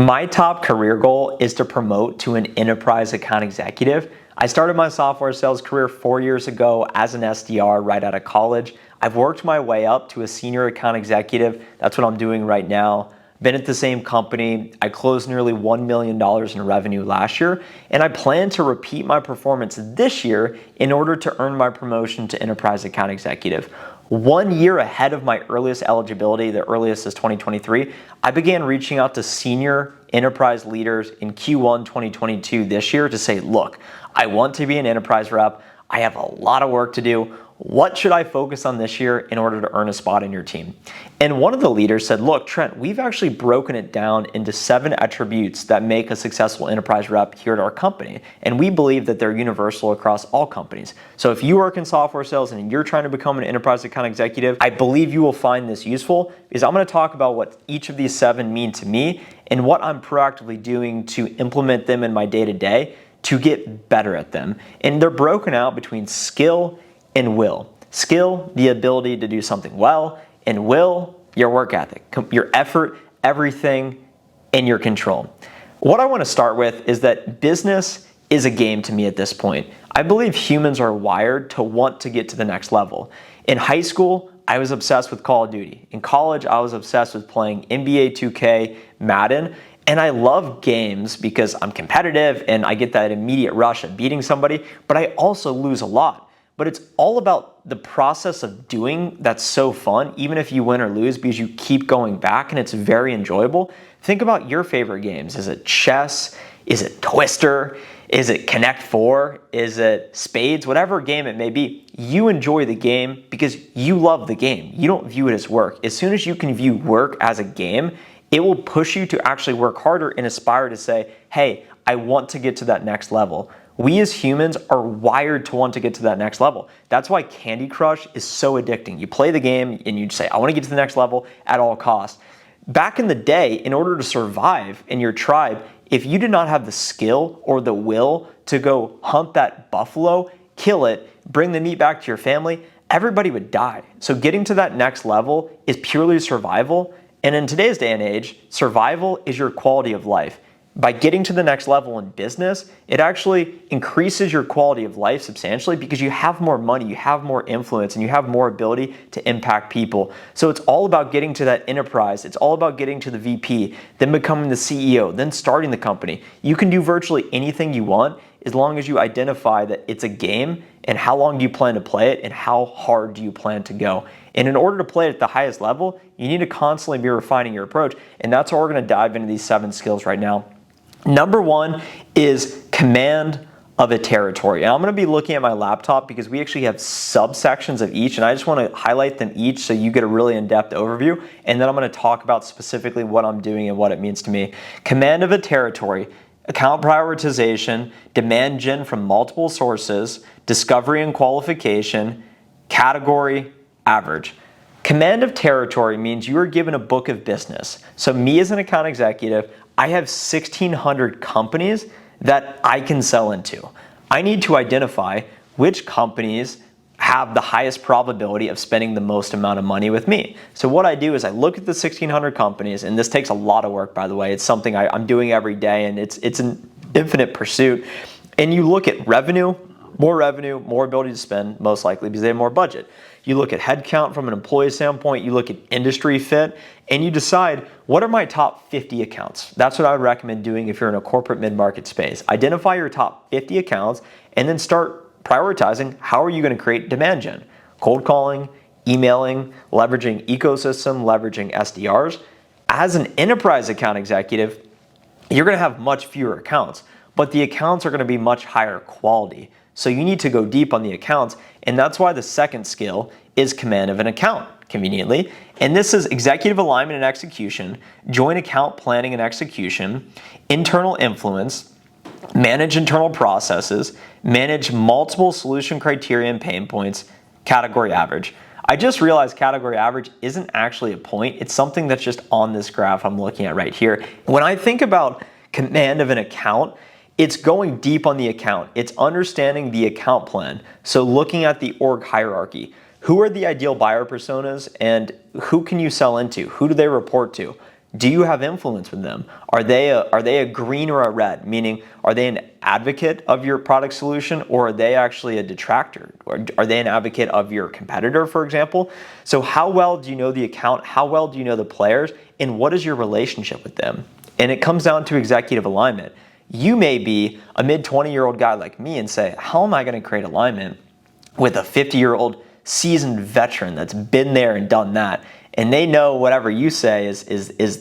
My top career goal is to promote to an enterprise account executive. I started my software sales career 4 years ago as an SDR right out of college. I've worked my way up to a senior account executive. That's what I'm doing right now. Been at the same company. I closed nearly $1 million in revenue last year, and I plan to repeat my performance this year in order to earn my promotion to enterprise account executive. 1 year ahead of my earliest eligibility, the earliest is 2023, I began reaching out to senior enterprise leaders in Q1 2022 this year to say, look, I want to be an enterprise rep. I have a lot of work to do. What should I focus on this year in order to earn a spot in your team? And one of the leaders said, look, Trent, we've actually broken it down into 7 attributes that make a successful enterprise rep here at our company. And we believe that they're universal across all companies. So if you work in software sales and you're trying to become an enterprise account executive, I believe you will find this useful because I'm going to talk about what each of these 7 mean to me and what I'm proactively doing to implement them in my day-to-day to get better at them. And they're broken out between skill and will. Skill, the ability to do something well, and will, your work ethic, your effort, everything in your control. What I want to start with is that business is a game to me at this point. I believe humans are wired to want to get to the next level. In high school, I was obsessed with Call of Duty. In college, I was obsessed with playing NBA 2K, Madden, and I love games because I'm competitive and I get that immediate rush of beating somebody, but I also lose a lot. But it's all about the process of doing that's so fun, even if you win or lose, because you keep going back and it's very enjoyable. Think about your favorite games. Is it chess? Is it Twister? Is it Connect 4? Is it Spades? Whatever game it may be, you enjoy the game because you love the game. You don't view it as work. As soon as you can view work as a game, it will push you to actually work harder and aspire to say, hey, I want to get to that next level. We as humans are wired to want to get to that next level. That's why Candy Crush is so addicting. You play the game and you say, I want to get to the next level at all costs. Back in the day, in order to survive in your tribe, if you did not have the skill or the will to go hunt that buffalo, kill it, bring the meat back to your family, everybody would die. So getting to that next level is purely survival. And in today's day and age, survival is your quality of life. By getting to the next level in business, it actually increases your quality of life substantially because you have more money, you have more influence, and you have more ability to impact people. So it's all about getting to that enterprise. It's all about getting to the VP, then becoming the CEO, then starting the company. You can do virtually anything you want as long as you identify that it's a game and how long do you plan to play it and how hard do you plan to go. And in order to play it at the highest level, you need to constantly be refining your approach. And that's why we're going to dive into these 7 skills right now. Number 1 is command of a territory. And I'm going to be looking at my laptop because we actually have subsections of each, and I just want to highlight them each so you get a really in-depth overview, and then I'm going to talk about specifically what I'm doing and what it means to me. Command of a territory, account prioritization, demand gen from multiple sources, discovery and qualification, category, average. Command of territory means you are given a book of business. So me as an account executive, I have 1,600 companies that I can sell into. I need to identify which companies have the highest probability of spending the most amount of money with me. So what I do is I look at the 1,600 companies, and this takes a lot of work, by the way. It's something I'm doing every day, and it's an infinite pursuit. And you look at revenue, more ability to spend, most likely because they have more budget. You look at headcount from an employee standpoint, you look at industry fit, and you decide, what are my top 50 accounts? That's what I would recommend doing if you're in a corporate mid-market space. Identify your top 50 accounts and then start prioritizing how are you going to create demand gen. Cold calling, emailing, leveraging ecosystem, leveraging SDRs. As an enterprise account executive, you're going to have much fewer accounts, but the accounts are going to be much higher quality. So you need to go deep on the accounts, and that's why the second skill is command of an account, conveniently. And this is executive alignment and execution, joint account planning and execution, internal influence, manage internal processes, manage multiple solution criteria and pain points, category average. I just realized category average isn't actually a point. It's something that's just on this graph I'm looking at right here. When I think about command of an account, it's going deep on the account. It's understanding the account plan. So looking at the org hierarchy. Who are the ideal buyer personas and who can you sell into? Who do they report to? Do you have influence with them? Are they a green or a red? Meaning, are they an advocate of your product solution, or are they actually a detractor? Or are they an advocate of your competitor, for example? So how well do you know the account? How well do you know the players? And what is your relationship with them? And it comes down to executive alignment. You may be a mid-20-year-old guy like me and say, how am I going to create alignment with a 50-year-old seasoned veteran that's been there and done that? And they know whatever you say is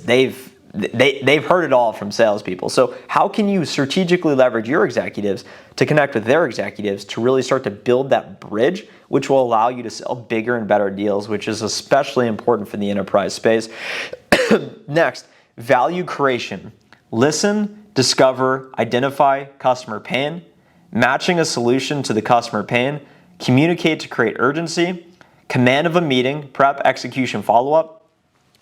they've heard it all from salespeople. So how can you strategically leverage your executives to connect with their executives to really start to build that bridge, which will allow you to sell bigger and better deals, which is especially important for the enterprise space. Next, value creation. Listen, discover, identify customer pain, matching a solution to the customer pain, communicate to create urgency, command of a meeting, prep, execution, follow-up.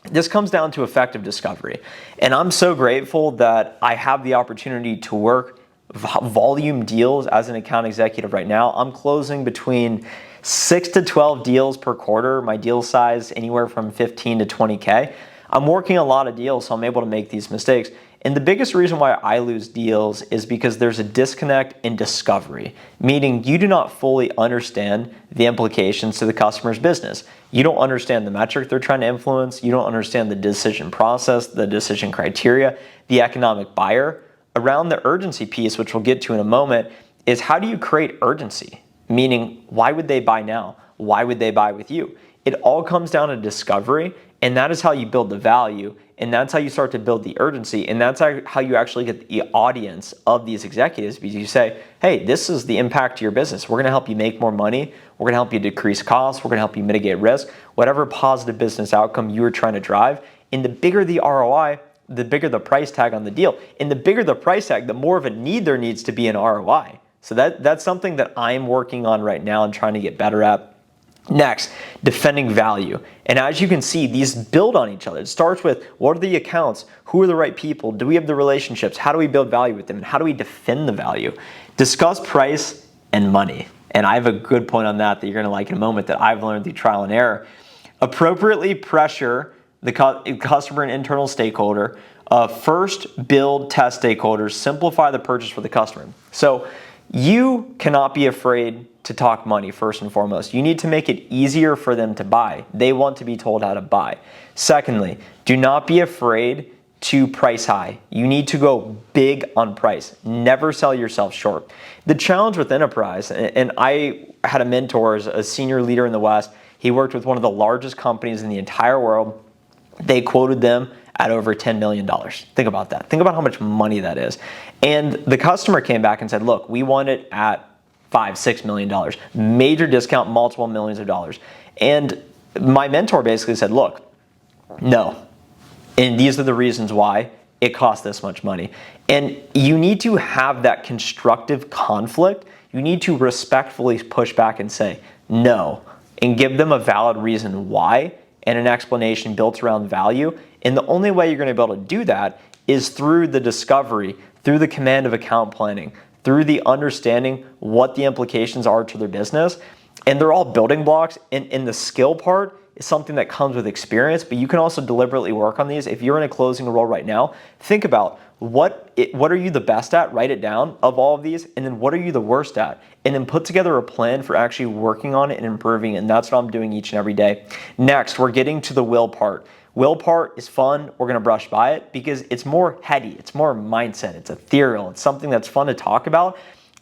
This comes down to effective discovery. And I'm so grateful that I have the opportunity to work volume deals as an account executive right now. I'm closing between 6 to 12 deals per quarter. My deal size anywhere from 15 to 20K. I'm working a lot of deals, so I'm able to make these mistakes. And the biggest reason why I lose deals is because there's a disconnect in discovery, meaning you do not fully understand the implications to the customer's business. You don't understand the metric they're trying to influence. You don't understand the decision process, the decision criteria, the economic buyer. Around the urgency piece, which we'll get to in a moment, is how do you create urgency? Meaning, why would they buy now? Why would they buy with you? It all comes down to discovery, and that is how you build the value. And that's how you start to build the urgency. And that's how you actually get the audience of these executives, because you say, hey, this is the impact to your business. We're going to help you make more money. We're going to help you decrease costs. We're going to help you mitigate risk, whatever positive business outcome you are trying to drive. And the bigger the ROI, the bigger the price tag on the deal. And the bigger the price tag, the more of a need there needs to be in ROI. So that's something that I'm working on right now and trying to get better at. Next, defending value. And as you can see, these build on each other. It starts with, what are the accounts? Who are the right people? Do we have the relationships? How do we build value with them? And how do we defend the value? Discuss price and money. And I have a good point on that you're going to like in a moment that I've learned through trial and error. Appropriately pressure the customer and internal stakeholder. First, build, test stakeholders. Simplify the purchase for the customer. So you cannot be afraid to talk money first and foremost. You need to make it easier for them to buy. They want to be told how to buy. Secondly, do not be afraid to price high. You need to go big on price. Never sell yourself short. The challenge with enterprise, and I had a mentor, a senior leader in the West. He worked with one of the largest companies in the entire world. They quoted them at over $10 million. Think about that. Think about how much money that is. And the customer came back and said, look, we want it at $5-6 million. Major discount, multiple millions of dollars. And my mentor basically said, look, no. And these are the reasons why it costs this much money. And you need to have that constructive conflict. You need to respectfully push back and say no, and give them a valid reason why and an explanation built around value. And the only way you're going to be able to do that is through the discovery, through the command of account planning, through the understanding what the implications are to their business. And they're all building blocks. And the skill part is something that comes with experience, but you can also deliberately work on these. If you're in a closing role right now, think about what are you the best at? Write it down of all of these. And then what are you the worst at? And then put together a plan for actually working on it and improving. And that's what I'm doing each and every day. Next, we're getting to the will part. Will part is fun. We're going to brush by it because it's more heady. It's more mindset. It's ethereal. It's something that's fun to talk about.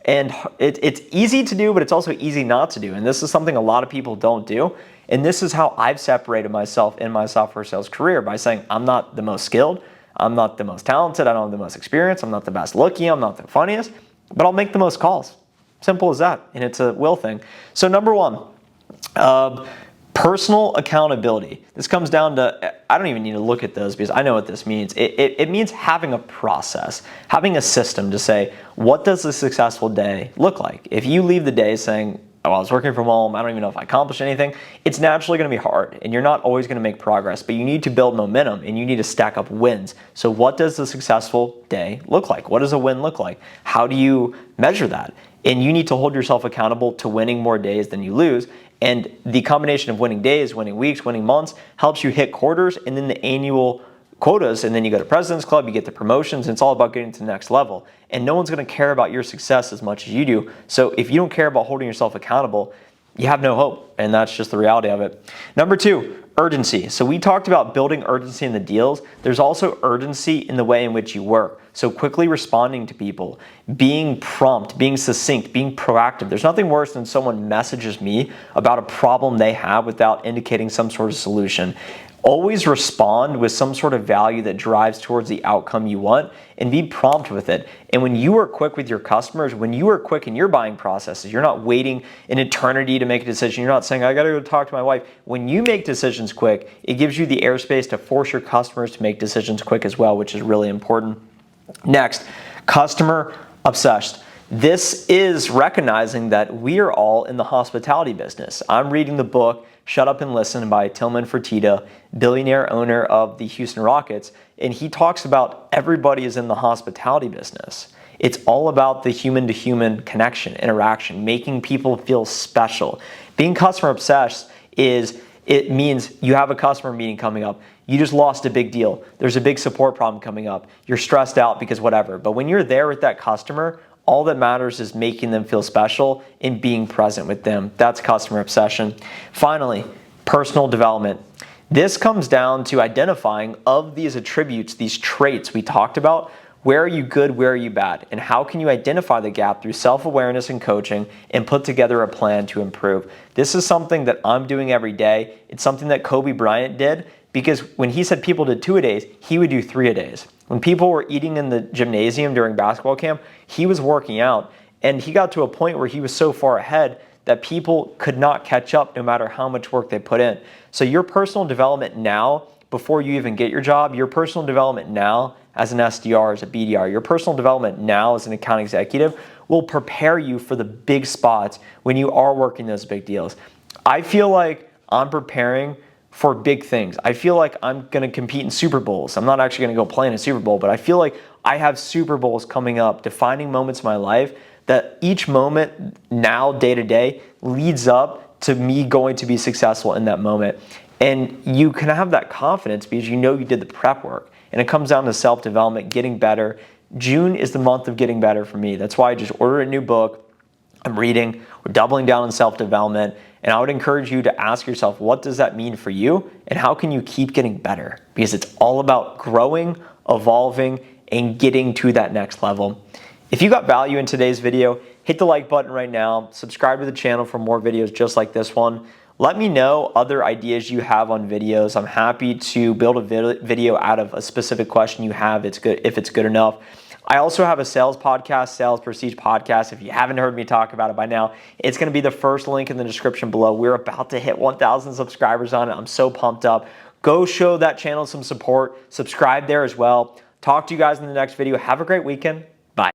And it's easy to do, but it's also easy not to do. And this is something a lot of people don't do. And this is how I've separated myself in my software sales career by saying I'm not the most skilled. I'm not the most talented. I don't have the most experience. I'm not the best looking. I'm not the funniest, but I'll make the most calls. Simple as that. And it's a will thing. So number one, personal accountability. This comes down to, I don't even need to look at those because I know what this means. It means having a process, having a system to say, what does a successful day look like? If you leave the day saying, oh, I was working from home, I don't even know if I accomplished anything, it's naturally going to be hard and you're not always going to make progress, but you need to build momentum and you need to stack up wins. So what does a successful day look like? What does a win look like? How do you measure that? And you need to hold yourself accountable to winning more days than you lose. And the combination of winning days, winning weeks, winning months helps you hit quarters, and then the annual quotas, and then you go to President's Club, you get the promotions, and it's all about getting to the next level. And no one's going to care about your success as much as you do. So if you don't care about holding yourself accountable, you have no hope, and that's just the reality of it. Number 2, urgency. So we talked about building urgency in the deals. There's also urgency in the way in which you work. So quickly responding to people, being prompt, being succinct, being proactive. There's nothing worse than someone messages me about a problem they have without indicating some sort of solution. Always respond with some sort of value that drives towards the outcome you want, and be prompt with it. And when you are quick with your customers, when you are quick in your buying processes, you're not waiting an eternity to make a decision. You're not saying, I gotta go talk to my wife. When you make decisions quick, it gives you the airspace to force your customers to make decisions quick as well, which is really important. Next, customer obsessed. This is recognizing that we are all in the hospitality business. I'm reading the book Shut Up and Listen by Tillman Fertitta, billionaire owner of the Houston Rockets, and he talks about everybody is in the hospitality business. It's all about the human-to-human connection, interaction, making people feel special. Being customer obsessed it means you have a customer meeting coming up. You just lost a big deal. There's a big support problem coming up. You're stressed out because whatever. But when you're there with that customer, all that matters is making them feel special and being present with them. That's customer obsession. Finally, personal development. This comes down to identifying of these attributes, these traits we talked about. Where are you good, where are you bad? And how can you identify the gap through self-awareness and coaching and put together a plan to improve? This is something that I'm doing every day. It's something that Kobe Bryant did, because when he said people did 2-a-days, he would do 3-a-days. When people were eating in the gymnasium during basketball camp, he was working out, and he got to a point where he was so far ahead that people could not catch up no matter how much work they put in. So your personal development now, before you even get your job, your personal development now as an SDR, as a BDR, your personal development now as an account executive will prepare you for the big spots when you are working those big deals. I feel like I'm preparing for big things. I feel like I'm gonna compete in Super Bowls. I'm not actually gonna go play in a Super Bowl, but I feel like I have Super Bowls coming up, defining moments in my life, that each moment now, day to day, leads up to me going to be successful in that moment. And you can have that confidence because you know you did the prep work. And it comes down to self-development, getting better. June is the month of getting better for me. That's why I just ordered a new book. I'm reading. We're doubling down on self-development. And I would encourage you to ask yourself, what does that mean for you? And how can you keep getting better? Because it's all about growing, evolving, and getting to that next level. If you got value in today's video, hit the like button right now. Subscribe to the channel for more videos just like this one. Let me know other ideas you have on videos. I'm happy to build a video out of a specific question you have if it's good enough. I also have a sales podcast, Sales Prestige Podcast. If you haven't heard me talk about it by now, it's going to be the first link in the description below. We're about to hit 1,000 subscribers on it. I'm so pumped up. Go show that channel some support. Subscribe there as well. Talk to you guys in the next video. Have a great weekend.